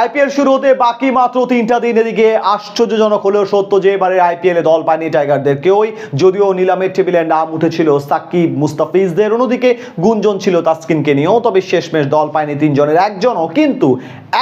IPL শুরু হতে বাকি মাত্র 3টা দিন। এদিকে আশ্চর্যজনক হলেও সত্য যে এবারে আইপিএল এ দল পায়নি টাইগারদের কেউই, যদিও নিলামের টেবিলে নাম উঠেছিল সাকিব মুস্তাফিজদের, অন্যদিকে গুঞ্জন ছিল তাসকিনকে নিয়েও। তবে শেষমেশ দল পায়নি তিনজনের একজনও, কিন্তু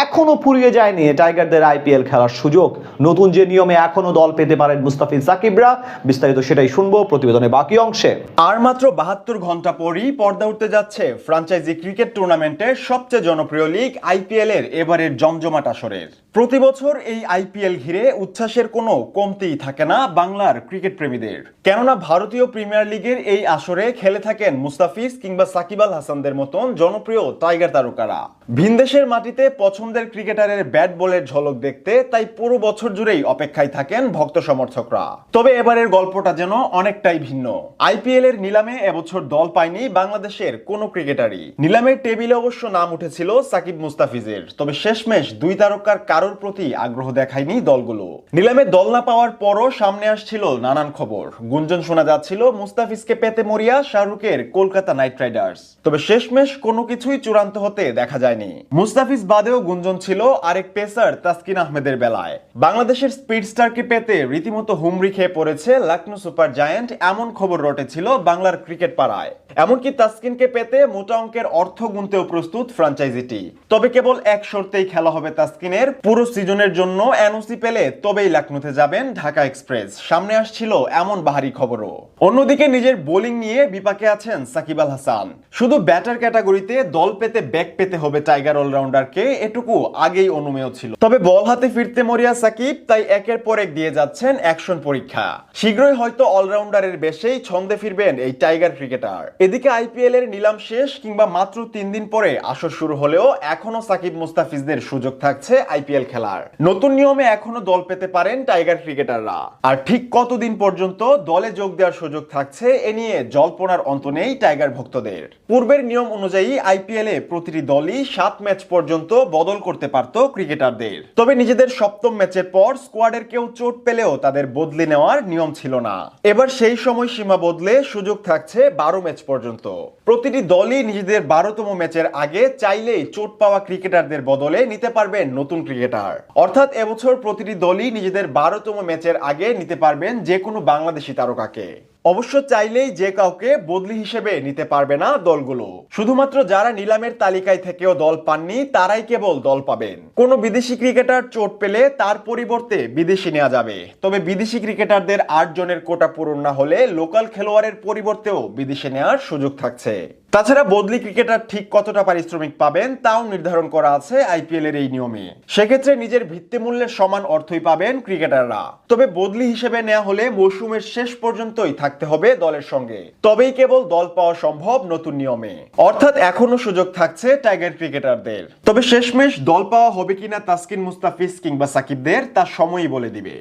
এখনো ফুরিয়ে যায়নি টাইগারদের আইপিএল খেলার সুযোগ। নতুন যে নিয়মে এখনো দল পেতে পারেন মুস্তাফিজ সাকিবরা, বিস্তারিত সেটাই শুনবো প্রতিবেদনের বাকি অংশে। আর মাত্র 72 ঘন্টা পরই পর্দা উঠতে যাচ্ছে ফ্র্যাঞ্চাইজি ক্রিকেট টুর্নামেন্টের সবচেয়ে জনপ্রিয় লিগ আইপিএল এর এবারের জমজমাট আসরের। প্রতি বছর এই আইপিএল ঘিরে উচ্ছ্বাসের কোনো কমতিই থাকে না বাংলার ক্রিকেট প্রেমীদের, কেননা ভারতীয় প্রিমিয়ার লিগের এই আসরে খেলে থাকেন মুস্তাফিজ কিংবা সাকিব আল হাসানদের মতন জনপ্রিয় টাইগার তারকারা। ভিনদেশের মাটিতে পছন্দের ক্রিকেটারের ব্যাট বলের ঝলক দেখতে তাই পুরো বছর জুড়েই অপেক্ষায় থাকেন ভক্ত সমর্থকরা। তবে এবারের গল্পটা যেন অনেকটাই ভিন্ন। আইপিএল এর নিলামে এবছর দল পায়নি বাংলাদেশের কোনো ক্রিকেটারই। নিলামের টেবিলে অবশ্য নাম উঠেছিল সাকিব মুস্তাফিজের, তবে শেষমেশ দুই তারকার কারোর প্রতি আগ্রহ দেখায়নি দলগুলো। নিলামে দল না পাওয়ার পরও সামনে আসছিল নানান খবর। গুঞ্জন শোনা যাচ্ছিল মুস্তাফিজকে পেতে মরিয়া শাহরুখের কলকাতা নাইট রাইডার্স, তবে শেষমেশ কোনো কিছুই চূড়ান্ত হতে দেখা যায়নি। মুস্তাফিজ বাদেও গুঞ্জন ছিল আরেক পেসার তাসকিন আহমেদের বেলায়। বাংলাদেশের স্পিড স্টারকে পেতে রীতিমতো হুমড়ি খেয়ে পড়েছে লখনৌ সুপার জায়ান্ট, এমন খবর রটেছিল বাংলার ক্রিকেট পাড়ায়। এমনকি তাসকিনকে পেতে মোটা অঙ্কের অর্থ গুনতেও প্রস্তুত ফ্র্যাঞ্চাইজিটি। তবে কেবল এক শর্তেই খেলা হবে তাসকিনের, পুরো সিজনের জন্য এনওসি পেলে তবেই লখনৌতে যাবেন ঢাকা এক্সপ্রেস। সামনে আসছিল এমন বাহারি খবরও। অন্যদিকে নিজের বোলিং নিয়ে বিপাকে আছেন সাকিব আল হাসান। শুধু ব্যাটার ক্যাটাগরিতে দল পেতে ব্যাক পেতে হবে টাইগার অলরাউন্ডারকে, এটুকু আগেই অনুমেয় ছিল। তবে বল হাতে ফিরতে মরিয়া সাকিব তাই একের পর এক দিয়ে যাচ্ছেন অ্যাকশন পরীক্ষা। শীঘ্রই হয়তো অলরাউন্ডারের বেশেই ছন্দে ফিরবেন এই টাইগার ক্রিকেটার। এদিকে আইপিএল এর নিলাম শেষ কিংবা মাত্র 3 দিন পরে আসর শুরু হলেও এখনো সাকিব মুস্তাফিজদের সুযোগ থাকছে আইপিএল খেলার। নতুন নিয়মে এখনো দল পেতে পারেন টাইগার ক্রিকেটাররা। আর ঠিক কতদিন পর্যন্ত দলে যোগ দেওয়ার সুযোগ থাকছে এ নিয়ে জল্পনার অন্ত নেই টাইগার ভক্তদের। পূর্বের নিয়ম অনুযায়ী আইপিএল এ প্রতিটি দলই 7 ম্যাচ পর্যন্ত বদল করতে পারত ক্রিকেটারদের। তবে নিজেদের সপ্তম ম্যাচের পর স্কোয়াডের কেউ চোট পেলেও তাদের বদলে নেওয়ার নিয়ম ছিল না। এবার সেই সময়সীমা বদলে সুযোগ থাকছে 12 ম্যাচ পর্যন্ত। প্রতিটি দলই নিজেদের 12তম ম্যাচের আগে চাইলেই চোট পাওয়া ক্রিকেটারদের বদলে নিতে পারবেন নতুন ক্রিকেটার। অর্থাৎ এবছর প্রতিটি দলই নিজেদের 12তম ম্যাচের আগে নিতে পারবেন যে কোনো বাংলাদেশি তারকাকে। অবশ্য চাইলেই যে কাউকে বদলি হিসেবে নিতে পারবে না দলগুলো। শুধুমাত্র যারা নিলামের তালিকায় থেকেও দল পাননি তারাই কেবল দল পাবেন। কোনো বিদেশি ক্রিকেটার চোট পেলে তার পরিবর্তে বিদেশি নেওয়া যাবে। তবে বিদেশি ক্রিকেটারদের 8 জনের কোটা পূরণ না হলে লোকাল খেলোয়াড়ের পরিবর্তেও বিদেশে নেওয়ার সুযোগ থাকছে। তাছাড়া বদলি ক্রিকেটার ঠিক কতটা পারিশ্রমিক পাবেন তাও নির্ধারণ করা আছে আইপিএল এর এই নিয়মে। সেক্ষেত্রে নিজের ভিত্তিমূল্যের সমান অর্থই পাবেন ক্রিকেটাররা। তবে বদলি হিসেবে নেওয়া হলে মৌসুমের শেষ পর্যন্তই থাকতে হবে দলের সঙ্গে, তবেই কেবল দল পাওয়া সম্ভব নতুন নিয়মে। অর্থাৎ এখনো সুযোগ থাকছে টাইগার ক্রিকেটারদের। তবে শেষমেশ দল পাওয়া হবে কিনা তাসকিন মুস্তাফিজ কিংবা সাকিবদের তা সময়ই বলে দিবে।